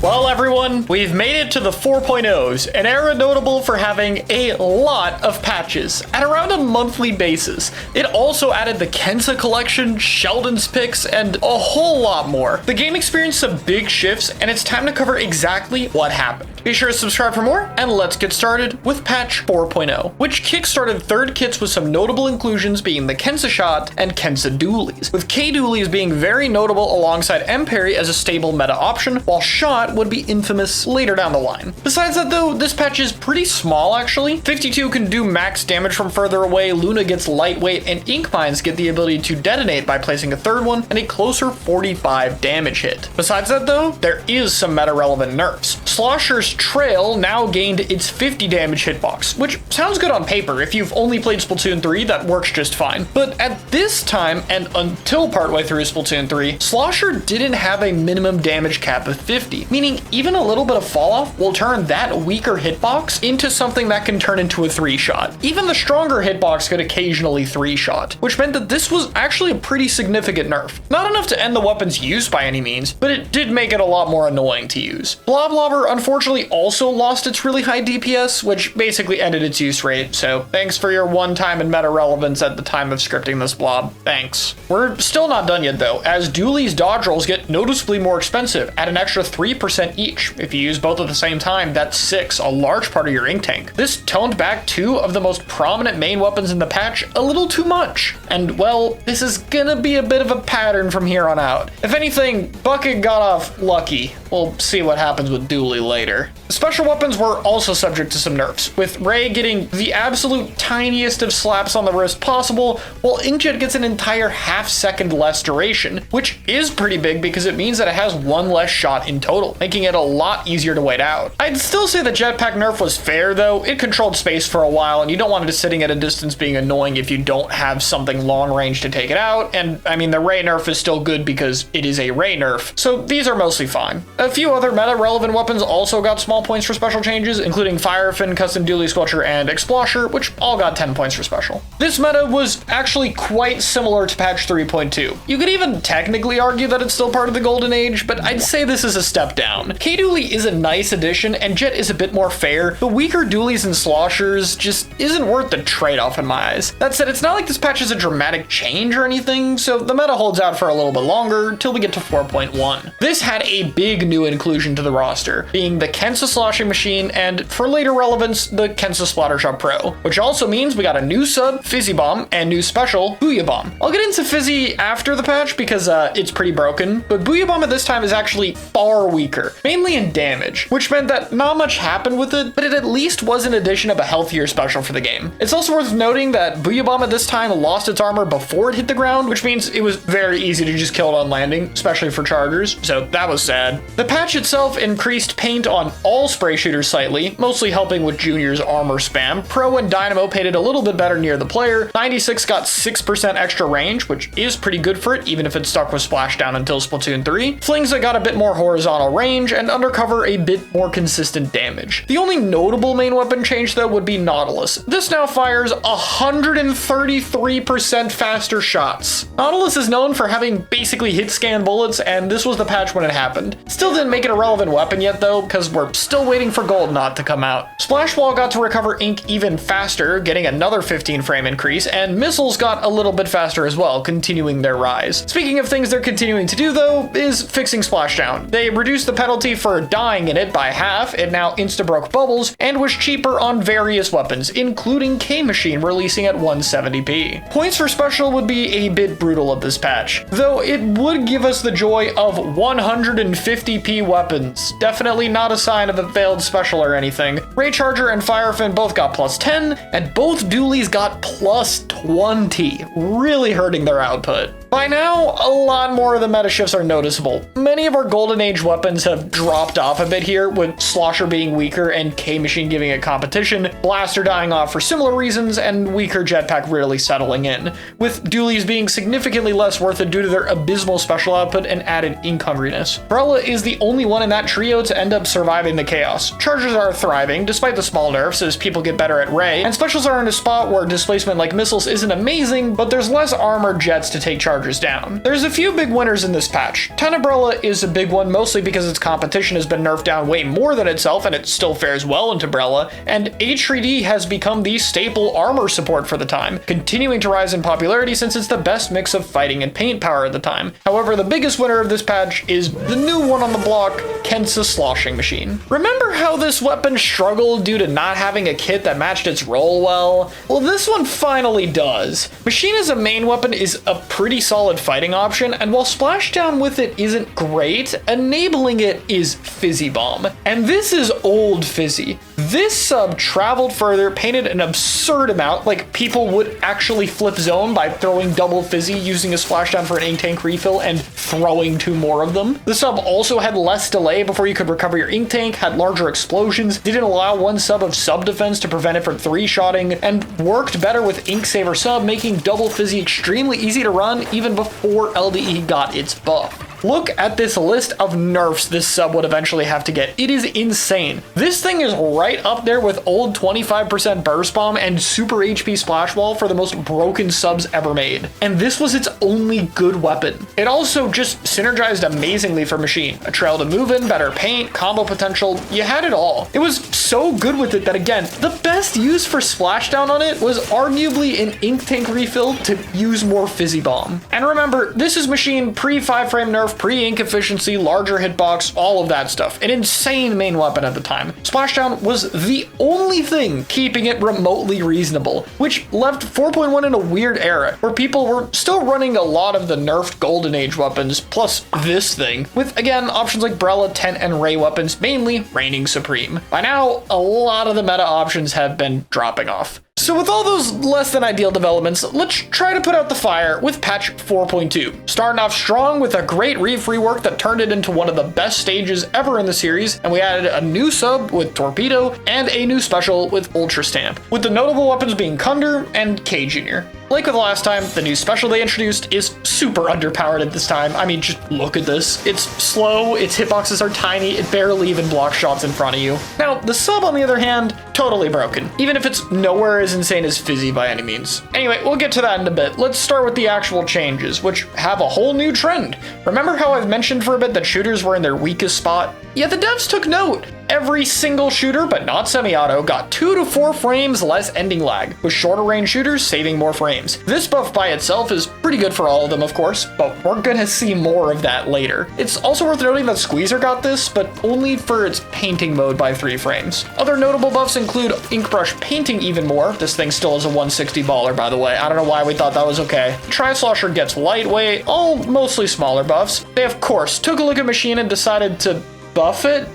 Well, everyone, we've made it to the 4.0s, an era notable for having a lot of patches at around a monthly basis. It also added the Kensa collection, Sheldon's picks, and a whole lot more. The game experienced some big shifts, and it's time to cover exactly what happened. Be sure to subscribe for more, and let's get started with patch 4.0, which kickstarted third kits with some notable inclusions being the Kensa Shot and Kensa Dualies, with K Dualies being very notable alongside M Parry as a stable meta option, while Shot would be infamous later down the line. Besides that though, this patch is pretty small actually. 52 can do max damage from further away, Luna gets lightweight, and Ink Mines get the ability to detonate by placing a third one and a closer 45 damage hit. Besides that though, there is some meta relevant nerfs. Slosher's Trail now gained its 50 damage hitbox, which sounds good on paper. If you've only played Splatoon 3, that works just fine. But at this time, and until partway through Splatoon 3, Slosher didn't have a minimum damage cap of 50, meaning even a little bit of falloff will turn that weaker hitbox into something that can turn into a 3-shot. Even the stronger hitbox could occasionally 3-shot, which meant that this was actually a pretty significant nerf. Not enough to end the weapon's use by any means, but it did make it a lot more annoying to use. Bloblobber unfortunately also lost its really high DPS, which basically ended its use rate, so thanks for your one time and meta relevance at the time of scripting this blob. Thanks. We're still not done yet though, as Dooley's dodge rolls get noticeably more expensive at an extra 3% each. If you use both at the same time, that's 6, a large part of your ink tank. This toned back 2 of the most prominent main weapons in the patch a little too much. And well, this is gonna be a bit of a pattern from here on out. If anything, Bucket got off lucky. We'll see what happens with Dooley later. Special weapons were also subject to some nerfs, with Ray getting the absolute tiniest of slaps on the wrist possible, while Inkjet gets an entire half-second less duration, which is pretty big because it means that it has 1 less shot in total, making it a lot easier to wait out. I'd still say the jetpack nerf was fair though. It controlled space for a while, and you don't want it sitting at a distance being annoying if you don't have something long range to take it out, and I mean the Ray nerf is still good because it is a Ray nerf, so these are mostly fine. A few other meta-relevant weapons also got small points for special changes, including Firefin, Custom Dually Squelcher, and Explosher, which all got 10 points for special. This meta was actually quite similar to patch 3.2. You could even technically argue that it's still part of the Golden Age, but I'd say this is a step down. K-Dually is a nice addition, and Jet is a bit more fair. The weaker Dualies and Sloshers just isn't worth the trade-off in my eyes. That said, it's not like this patch is a dramatic change or anything, so the meta holds out for a little bit longer till we get to 4.1. This had a big new inclusion to the roster, being the Kensa Sloshing Machine, and for later relevance, the Kensa Splattershot Pro, which also means we got a new sub, Fizzy Bomb, and new special, Booyah Bomb. I'll get into Fizzy after the patch because it's pretty broken, but Booyah Bomb at this time is actually far weaker, mainly in damage, which meant that not much happened with it, but it at least was an addition of a healthier special for the game. It's also worth noting that Booyah Bomb at this time lost its armor before it hit the ground, which means it was very easy to just kill it on landing, especially for chargers, so that was sad. The patch itself increased paint on all spray shooters slightly, mostly helping with Junior's armor spam. Pro and Dynamo painted a little bit better near the player. 96 got 6% extra range, which is pretty good for it, even if it's stuck with Splashdown until Splatoon 3. Flingza got a bit more horizontal range, and Undercover a bit more consistent damage. The only notable main weapon change though would be Nautilus. This now fires 133% faster shots. Nautilus is known for having basically hit scan bullets, and this was the patch when it happened. Still didn't make it a relevant weapon yet though, because we're still waiting for Gold Knot to come out. Splash Wall got to recover ink even faster, getting another 15 frame increase, and missiles got a little bit faster as well, continuing their rise. Speaking of things they're continuing to do though, is fixing Splashdown. They reduced the penalty for dying in it by half, it now insta-broke bubbles, and was cheaper on various weapons, including K-Machine releasing at 170p. Points for special would be a bit brutal at this patch, though it would give us the joy of 150p weapons. Definitely not a sign of a failed special or anything. Ray Charger and Firefin both got plus 10, and both Dualies got plus 20, really hurting their output. By now, a lot more of the meta shifts are noticeable. Many of our Golden Age weapons have dropped off a bit here, with Slosher being weaker and K-Machine giving it competition, Blaster dying off for similar reasons, and weaker Jetpack really settling in, with Dualies being significantly less worth it due to their abysmal special output and added ink hungriness. Brella is the only one in that trio to end up surviving surviving the chaos. Chargers are thriving, despite the small nerfs, as people get better at Ray, and specials are in a spot where displacement like missiles isn't amazing, but there's less armored jets to take chargers down. There's a few big winners in this patch. Tenebrella is a big one, mostly because its competition has been nerfed down way more than itself, and it still fares well in Tenebrella, and H3D has become the staple armor support for the time, continuing to rise in popularity since it's the best mix of fighting and paint power at the time. However, the biggest winner of this patch is the new one on the block, Kensa's Sloshing Machine. Remember how this weapon struggled due to not having a kit that matched its role well? Well, this one finally does. Machine as a main weapon is a pretty solid fighting option, and while splashdown with it isn't great, enabling it is Fizzy Bomb. And this is old Fizzy. This sub traveled further, painted an absurd amount, like people would actually flip zone by throwing double Fizzy, using a splashdown for an ink tank refill, and throwing 2 more of them. The sub also had less delay before you could recover your ink tank, had larger explosions, didn't allow 1 sub of sub defense to prevent it from 3-shotting, and worked better with Ink Saver sub, making double Fizzy extremely easy to run even before LDE got its buff. Look at this list of nerfs this sub would eventually have to get. It is insane. This thing is right up there with old 25% burst bomb and super HP splash wall for the most broken subs ever made. And this was its only good weapon. It also just synergized amazingly for Machine. A trail to move in, better paint, combo potential, you had it all. It was so good with it that, again, the best use for splashdown on it was arguably an ink tank refill to use more Fizzy Bomb. And remember, this is Machine pre-5 frame nerf, pre-ink efficiency, larger hitbox, all of that stuff. An insane main weapon at the time. Splashdown was the only thing keeping it remotely reasonable, which left 4.1 in a weird era, where people were still running a lot of the nerfed Golden Age weapons, plus this thing, with, again, options like Brella, Tent, and Ray weapons mainly reigning supreme. By now, a lot of the meta options have been dropping off. So with all those less than ideal developments, let's try to put out the fire with patch 4.2. Starting off strong with a great Reef rework that turned it into one of the best stages ever in the series, and we added a new sub with Torpedo and a new special with Ultra Stamp, with the notable weapons being Kunder and K Jr. Like with the last time, the new special they introduced is super underpowered at this time. I mean, just look at this. It's slow, its hitboxes are tiny, it barely even blocks shots in front of you. Now, the sub, on the other hand, totally broken, even if it's nowhere as insane as Fizzy by any means. Anyway, we'll get to that in a bit. Let's start with the actual changes, which have a whole new trend. Remember how I've mentioned for a bit that shooters were in their weakest spot? Yeah, the devs took note. Every single shooter, but not semi-auto, got 2 to 4 frames less ending lag, with shorter range shooters saving more frames. This buff by itself is pretty good for all of them, of course, but we're gonna see more of that later. It's also worth noting that Squeezer got this, but only for its painting mode by 3 frames. Other notable buffs include ink brush painting even more. This thing still is a 160 baller, by the way. I don't know why we thought that was okay. Tri-Slosher gets lightweight, all mostly smaller buffs. They, of course, took a look at Machine and decided to buff it.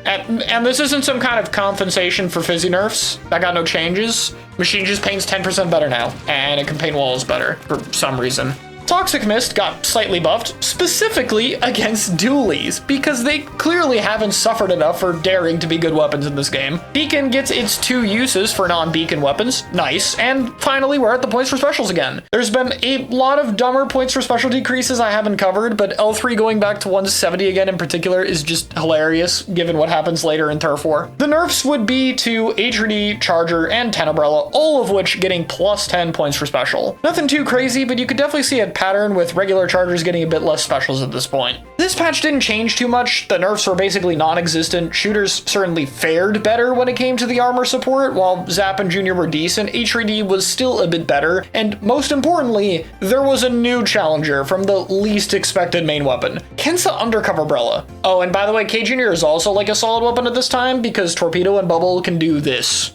And this isn't some kind of compensation for Fizzy nerfs. That got no changes. Machine just paints 10% better now, and it can paint walls better for some reason. Toxic Mist got slightly buffed, specifically against dualies, because they clearly haven't suffered enough for daring to be good weapons in this game. Beacon gets its 2 uses for non-beacon weapons, nice, and finally we're at the points for specials again. There's been a lot of dumber points for special decreases I haven't covered, but L3 going back to 170 again in particular is just hilarious, given what happens later in Turf War. The nerfs would be to HRD, Charger, and Tenebrella, all of which getting plus 10 points for special. Nothing too crazy, but you could definitely see a pattern with regular Chargers getting a bit less specials at this point. This patch didn't change too much. The nerfs were basically non-existent. Shooters certainly fared better when it came to the armor support, while Zap and Junior were decent. H3D was still a bit better, and most importantly, there was a new challenger from the least expected main weapon, Kensa Undercover Brella. Oh, and by the way, K Junior is also like a solid weapon at this time because Torpedo and Bubble can do this.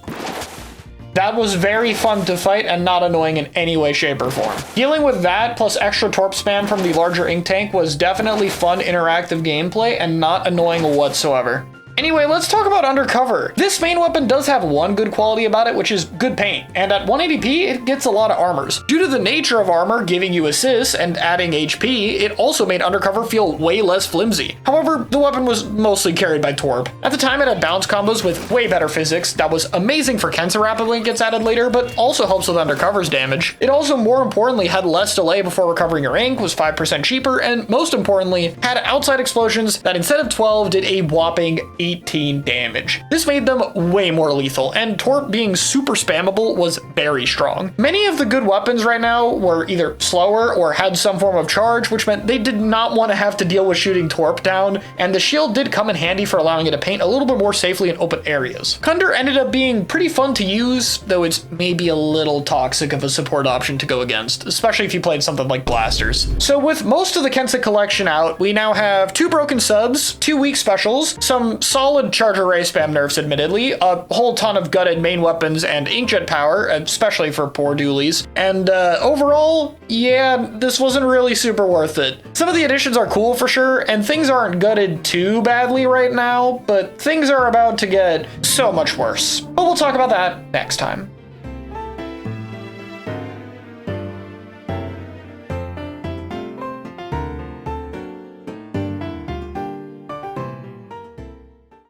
That was very fun to fight and not annoying in any way, shape, or form. Dealing with that plus extra torp spam from the larger ink tank was definitely fun interactive gameplay and not annoying whatsoever. Anyway, let's talk about Undercover. This main weapon does have one good quality about it, which is good paint, and at 180p, it gets a lot of armors. Due to the nature of armor giving you assists and adding HP, it also made Undercover feel way less flimsy. However, the weapon was mostly carried by Torb. At the time, it had bounce combos with way better physics that was amazing for Kensa Rapid when it gets added later, but also helps with Undercover's damage. It also, more importantly, had less delay before recovering your ink, was 5% cheaper, and most importantly, had outside explosions that instead of 12 did a whopping 18 damage. This made them way more lethal, and Torp being super spammable was very strong. Many of the good weapons right now were either slower or had some form of charge, which meant they did not want to have to deal with shooting Torp down, and the shield did come in handy for allowing it to paint a little bit more safely in open areas. Kunder ended up being pretty fun to use, though it's maybe a little toxic of a support option to go against, especially if you played something like blasters. So with most of the Kensa collection out, we now have 2 broken subs, 2 weak specials, some solid charge array spam nerfs admittedly, a whole ton of gutted main weapons and inkjet power, especially for poor dualies, and overall, yeah, this wasn't really super worth it. Some of the additions are cool for sure, and things aren't gutted too badly right now, but things are about to get so much worse. But we'll talk about that next time.